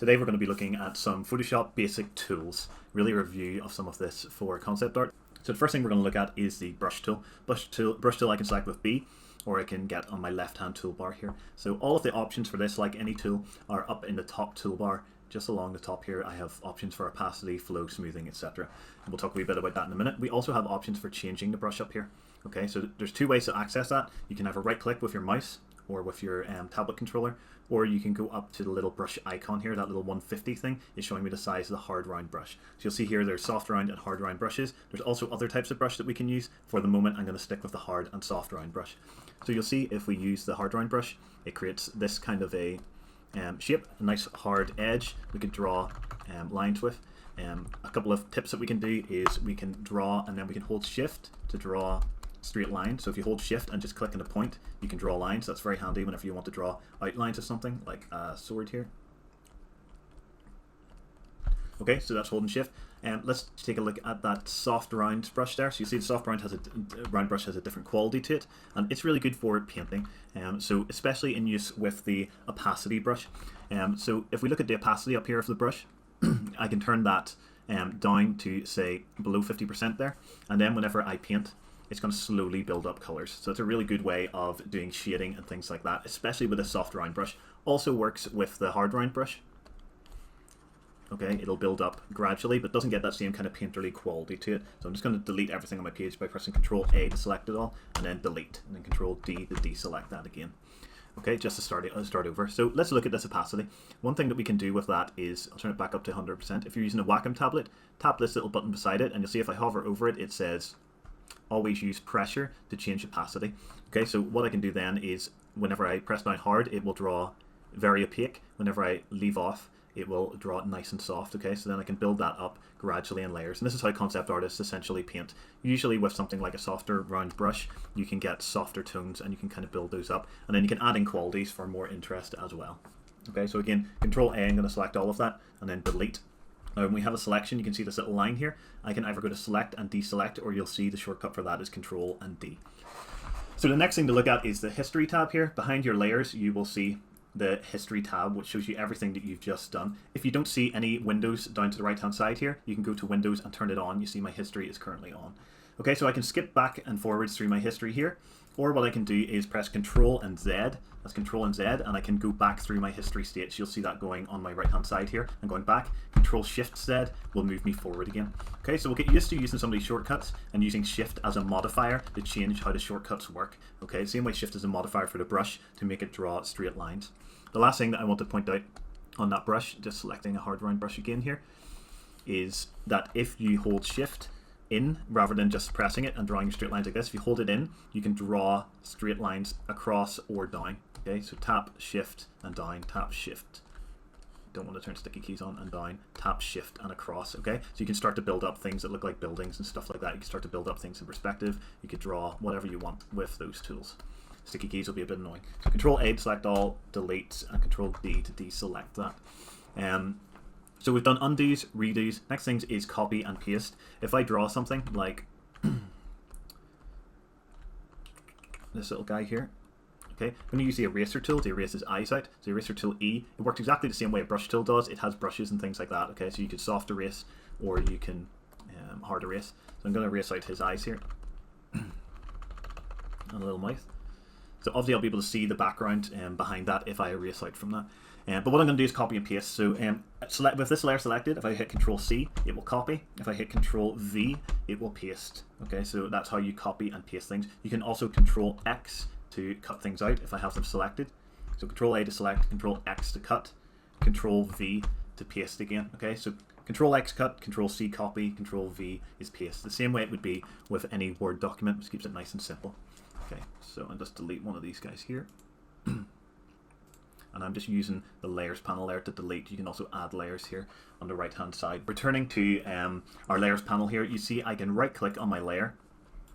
Today we're going to be looking at some Photoshop basic tools, really a review of some of this for concept art. So the first thing we're going to look at is the brush tool. Brush tool I can select with B, or I can get on my left hand toolbar here. So all of the options for this, like any tool, are up in the top toolbar. Just along the top here I have options for opacity, flow, smoothing, etc. And we'll talk a wee bit about that in a minute. We also have options for changing the brush up here. Okay, so there's two ways to access that. You can either right click with your mouse or with your tablet controller, or you can go up to the little brush icon here. That little 150 thing is showing me the size of the hard round brush. So you'll see here there's soft round and hard round brushes. There's also other types of brush that we can use. For the moment I'm going to stick with the hard and soft round brush. So you'll see if we use the hard round brush, it creates this kind of a shape, a nice hard edge we could draw lines with. A couple of tips that we can do is we can draw and then we can hold shift to draw straight lines. So if you hold shift and just click on a point, you can draw lines. That's very handy whenever you want to draw outlines of something like a sword here. Okay, so that's holding shift. Let's take a look at that soft round brush there. So you see the soft round brush has a different quality to it, and it's really good for painting. So especially in use with the opacity brush. So if we look at the opacity up here of the brush, I can turn that down to say below 50% there, and then whenever I paint, it's going to slowly build up colors. So it's a really good way of doing shading and things like that, especially with a soft round brush. Also works with the hard round brush. Okay, it'll build up gradually, but doesn't get that same kind of painterly quality to it. So I'm just going to delete everything on my page by pressing Control A to select it all, and then delete, and then Control D to deselect that again. Okay, just to start over. So let's look at this opacity. One thing that we can do with that is, I'll turn it back up to 100%. If you're using a Wacom tablet, tap this little button beside it, and you'll see if I hover over it, it says always use pressure to change opacity. Okay, so what I can do then is whenever I press down hard, it will draw very opaque. Whenever I leave off, it will draw it nice and soft. Okay, so then I can build that up gradually in layers. And this is how concept artists essentially paint. Usually with something like a softer round brush, you can get softer tones and you can kind of build those up. And then you can add in qualities for more interest as well. Okay, so again, Control A, I'm going to select all of that and then delete. Now when we have a selection, you can see this little line here. I can either go to select and deselect, or you'll see the shortcut for that is Control and D. So the next thing to look at is the history tab here. Behind your layers, you will see the history tab, which shows you everything that you've just done. If you don't see any windows down to the right hand side here, you can go to Windows and turn it on. You see my history is currently on. Okay, so I can skip back and forwards through my history here, or what I can do is press Control and Z. That's Control and Z, and I can go back through my history states. You'll see that going on my right hand side here and going back. Control Shift Z will move me forward again. Okay, so we'll get used to using some of these shortcuts and using Shift as a modifier to change how the shortcuts work. Okay, same way Shift is a modifier for the brush to make it draw straight lines. The last thing that I want to point out on that brush, just selecting a hard round brush again here, is that if you hold Shift in rather than just pressing it and drawing straight lines like this, if you hold it in, you can draw straight lines across or down. Okay, so tap Shift and down, tap Shift. Don't want to turn sticky keys on, and down, tap Shift and across. Okay, so you can start to build up things that look like buildings and stuff like that. You can start to build up things in perspective. You could draw whatever you want with those tools. Sticky keys will be a bit annoying. So Control A to select all, delete, and Control D to deselect that. So we've done undos, redos. Next thing is copy and paste. If I draw something like this little guy here, okay, I'm going to use the eraser tool to erase his eyes out. So eraser tool E, it works exactly the same way a brush tool does. It has brushes and things like that. Okay, so you can soft erase or you can hard erase. So I'm going to erase out his eyes here and a little mouth. So obviously I'll be able to see the background behind that if I erase out from that. But what I'm going to do is copy and paste. So with this layer selected, if I hit Control C, it will copy. If I hit Control V, it will paste. Okay, so that's how you copy and paste things. You can also Control X to cut things out if I have them selected. So Control A to select, Control X to cut, Control V to paste again. Okay, so Control X cut, Control C copy, Control V is paste. The same way it would be with any Word document, which keeps it nice and simple. Okay, so I'll just delete one of these guys here. And I'm just using the layers panel there to delete. You can also add layers here on the right hand side. Returning to our layers panel here, you see I can right click on my layer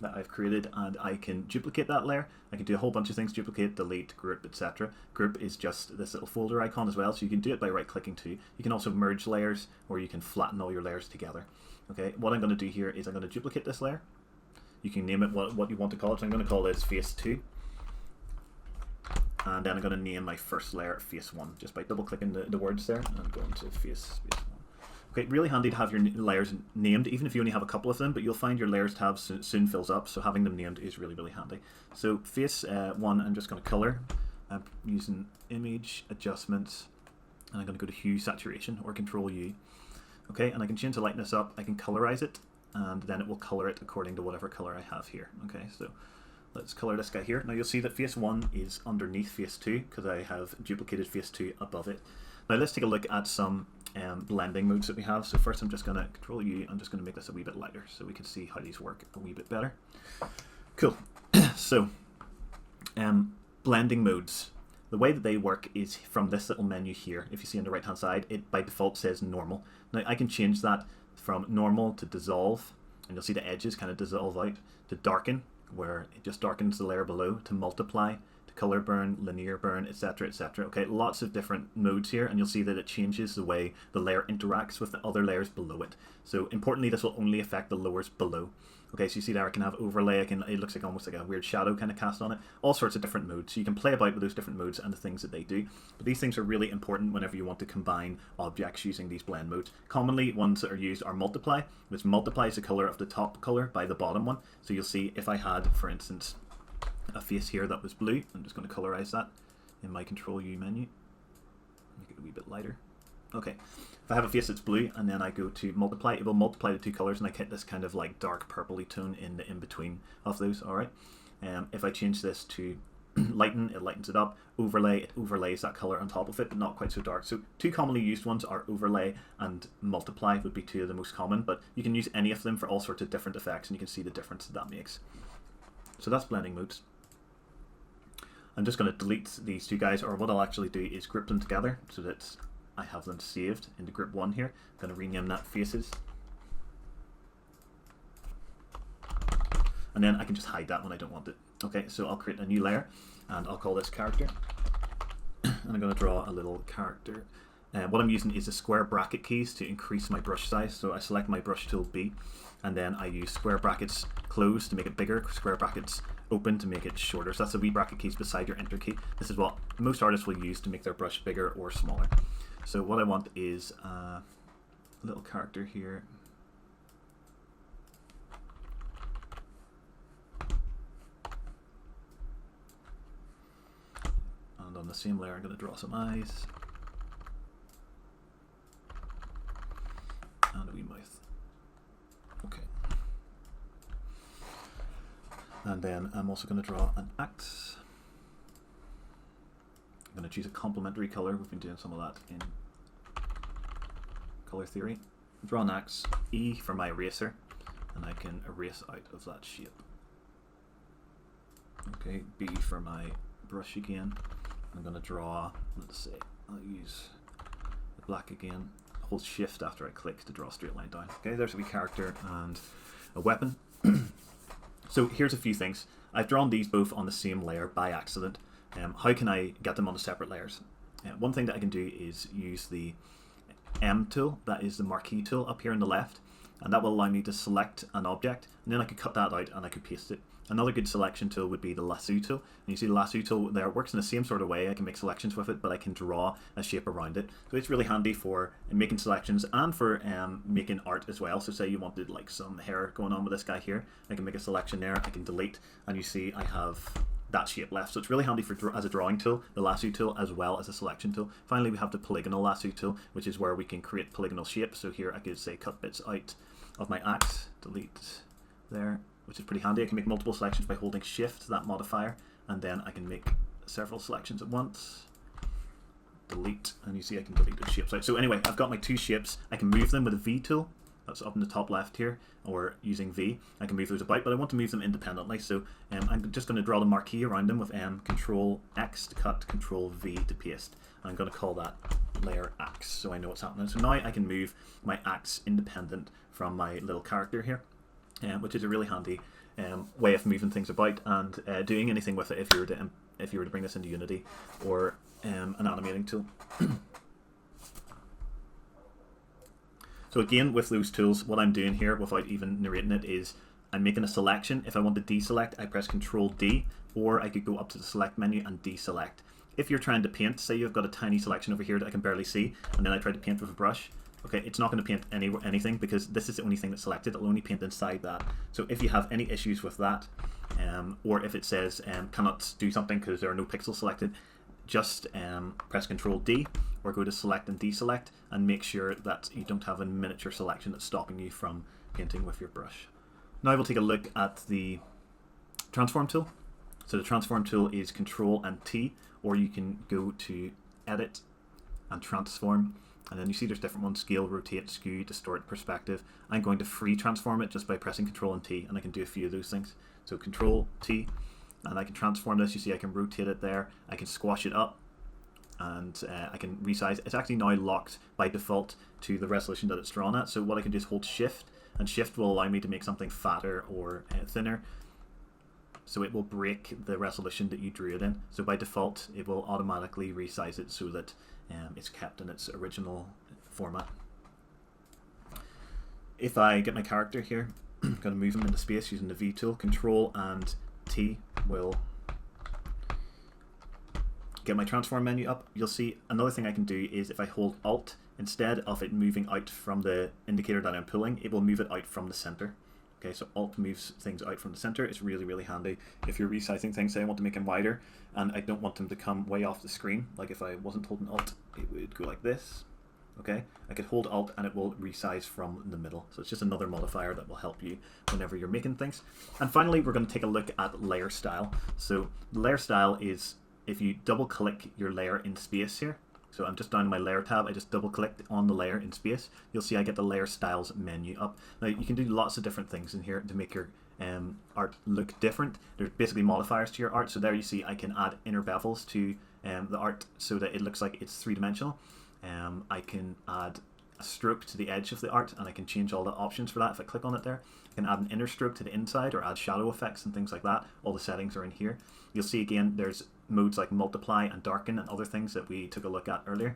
that I've created and I can duplicate that layer. I can do a whole bunch of things: duplicate, delete, group, etc. Group is just this little folder icon as well, so you can do it by right clicking too. You can also merge layers, or you can flatten all your layers together. Okay, what I'm going to do here is I'm going to duplicate this layer. You can name it what you want to call it. So I'm going to call this Face 2. and then I'm going to name my first layer face 1 just by double clicking the words there and going to face 1. Okay, really handy to have your layers named, even if you only have a couple of them, but you'll find your layers tab soon fills up, so having them named is really, really handy. So face 1, I'm just going to color. I'm using image adjustments, and I'm going to go to hue saturation or control U. Okay, and I can change the lightness up, I can colorize it, and then it will color it according to whatever color I have here. Okay, so let's color this guy here. Now you'll see that face 1 is underneath face 2 because I have duplicated face 2 above it. Now let's take a look at some blending modes that we have. So first I'm just going to control U, I'm just going to make this a wee bit lighter so we can see how these work a wee bit better. Cool. So blending modes. The way that they work is from this little menu here. If you see on the right hand side, it by default says normal. Now I can change that from normal to dissolve, and you'll see the edges kind of dissolve out, to darken, where it just darkens the layer below, to multiply, to color burn, linear burn, etc, etc. Okay, lots of different modes here, and you'll see that it changes the way the layer interacts with the other layers below it. So importantly, this will only affect the layers below. Okay, so you see there I can have overlay, it looks like almost like a weird shadow kind of cast on it, all sorts of different modes. So you can play about with those different modes and the things that they do. But these things are really important whenever you want to combine objects using these blend modes. Commonly, ones that are used are multiply, which multiplies the color of the top color by the bottom one. So you'll see if I had, for instance, a face here that was blue, I'm just going to colorize that in my Control U menu, make it a wee bit lighter. Okay, if I have a face that's blue and then I go to multiply, it will multiply the two colors and I get this kind of like dark purpley tone in the in-between of those. Alright, if I change this to lighten, it lightens it up. Overlay, it overlays that color on top of it, but not quite so dark. So two commonly used ones are overlay and multiply would be two of the most common, but you can use any of them for all sorts of different effects and you can see the difference that makes. So that's blending modes. I'm just going to delete these two guys, or what I'll actually do is group them together so that I have them saved into group 1 here. I'm going to rename that faces. And then I can just hide that when I don't want it. Okay, so I'll create a new layer and I'll call this character. And I'm going to draw a little character. What I'm using is the square bracket keys to increase my brush size. So I select my brush tool B, and then I use square brackets close to make it bigger, square brackets open to make it shorter. So that's the wee bracket keys beside your enter key. This is what most artists will use to make their brush bigger or smaller. So what I want is a little character here. And on the same layer I'm going to draw some eyes. And a wee mouth. Okay. And then I'm also going to draw an axe. I'm going to choose a complementary color. We've been doing some of that in color theory. Draw an axe, E for my eraser, and I can erase out of that shape. Okay, B for my brush again. I'm going to draw, let's say, I'll use the black again. Hold shift after I click to draw a straight line down. Okay, there's a wee character and a weapon. So here's a few things. I've drawn these both on the same layer by accident. How can I get them on the separate layers? One thing that I can do is use the M tool, that is the marquee tool up here on the left, and that will allow me to select an object, and then I could cut that out and I could paste it. Another good selection tool would be the lasso tool, and you see the lasso tool there, it works in the same sort of way. I can make selections with it, but I can draw a shape around it. So it's really handy for making selections and for making art as well. So say you wanted like some hair going on with this guy here, I can make a selection there, I can delete, and you see I have that shape left. So it's really handy for as a drawing tool, the lasso tool, as well as a selection tool. Finally, we have the polygonal lasso tool, which is where we can create polygonal shapes. So here I could say cut bits out of my axe, delete there, which is pretty handy. I can make multiple selections by holding shift, that modifier, and then I can make several selections at once. Delete, and you see I can delete those shapes out. So anyway, I've got my two shapes. I can move them with a V tool. That's up in the top left here, or using V. I can move those about, but I want to move them independently. So I'm just going to draw the marquee around them with Control X to cut, Control V to paste. And I'm going to call that layer axe, so I know what's happening. So now I can move my axe independent from my little character here, which is a really handy way of moving things about and doing anything with it if you were to bring this into Unity or an animating tool. So again, with those tools, what I'm doing here without even narrating it is I'm making a selection. If I want to deselect, I press Control D, or I could go up to the select menu and deselect. if you're trying to paint, say you've got a tiny selection over here that I can barely see, and then I try to paint with a brush, okay, it's not going to paint anything because this is the only thing that's selected. It'll only paint inside that. So if you have any issues with that, or if it says cannot do something because there are no pixels selected, just press Ctrl D or go to select and deselect and make sure that you don't have a miniature selection that's stopping you from painting with your brush. Now we'll take a look at the transform tool. So the transform tool is Ctrl and T, or you can go to edit and transform, and then you see there's different ones: scale, rotate, skew, distort, perspective. I'm going to free transform it just by pressing Ctrl and T, and I can do a few of those things. So Ctrl T, and I can transform this. You see I can rotate it there, I can squash it up, and I can resize. It's actually now locked by default to the resolution that it's drawn at. So what I can do is hold shift, and shift will allow me to make something fatter or thinner. So it will break the resolution that you drew it in. So by default, it will automatically resize it so that it's kept in its original format. If I get my character here, I'm going to move him into space using the V tool. Control and T will get my transform menu up. You'll see another thing I can do is if I hold Alt, instead of it moving out from the indicator that I'm pulling, it will move it out from the center. Okay, so Alt moves things out from the center. It's really, really handy if you're resizing things. Say I want to make them wider and I don't want them to come way off the screen. Like if I wasn't holding Alt, it would go like this. Okay, I could hold Alt and it will resize from the middle. So it's just another modifier that will help you whenever you're making things. And finally, we're going to take a look at layer style. So layer style is if you double click your layer in space here. So I'm just down in my layer tab, I just double clicked on the layer in space. You'll see I get the layer styles menu up. Now you can do lots of different things in here to make your art look different. There's basically modifiers to your art. So there you see I can add inner bevels to the art so that it looks like it's three-dimensional. I can add a stroke to the edge of the art, and I can change all the options for that if I click on it there. I can add an inner stroke to the inside or add shadow effects and things like that. All the settings are in here. You'll see again there's modes like multiply and darken and other things that we took a look at earlier.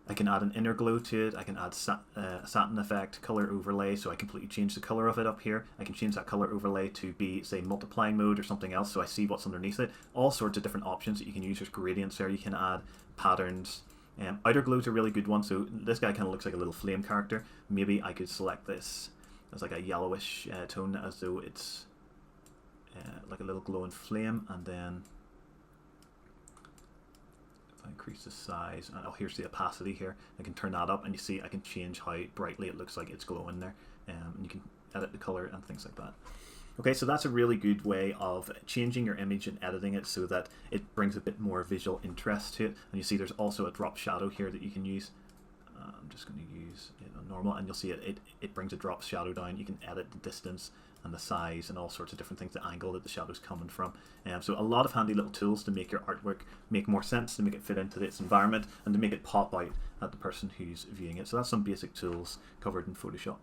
I can add an inner glow to it. I can add satin effect, color overlay, so I completely change the color of it up here. I can change that color overlay to be, say, multiplying mode or something else, so I see what's underneath it. All sorts of different options that you can use. There's gradients there. You can add patterns. Outer glow is a really good one. So this guy kind of looks like a little flame character. Maybe I could select this as like a yellowish tone, as though it's like a little glowing flame, and then increase the size, and here's the opacity here. I can turn that up, and you see I can change how brightly it looks like it's glowing there, and you can edit the color and things like that. Okay, so that's a really good way of changing your image and editing it so that it brings a bit more visual interest to it. And you see there's also a drop shadow here that you can use. I'm just going to use it on normal, and you'll see it brings a drop shadow down. You can edit the distance and the size and all sorts of different things, the angle that the shadow's coming from. So a lot of handy little tools to make your artwork make more sense, to make it fit into its environment, and to make it pop out at the person who's viewing it. So that's some basic tools covered in Photoshop.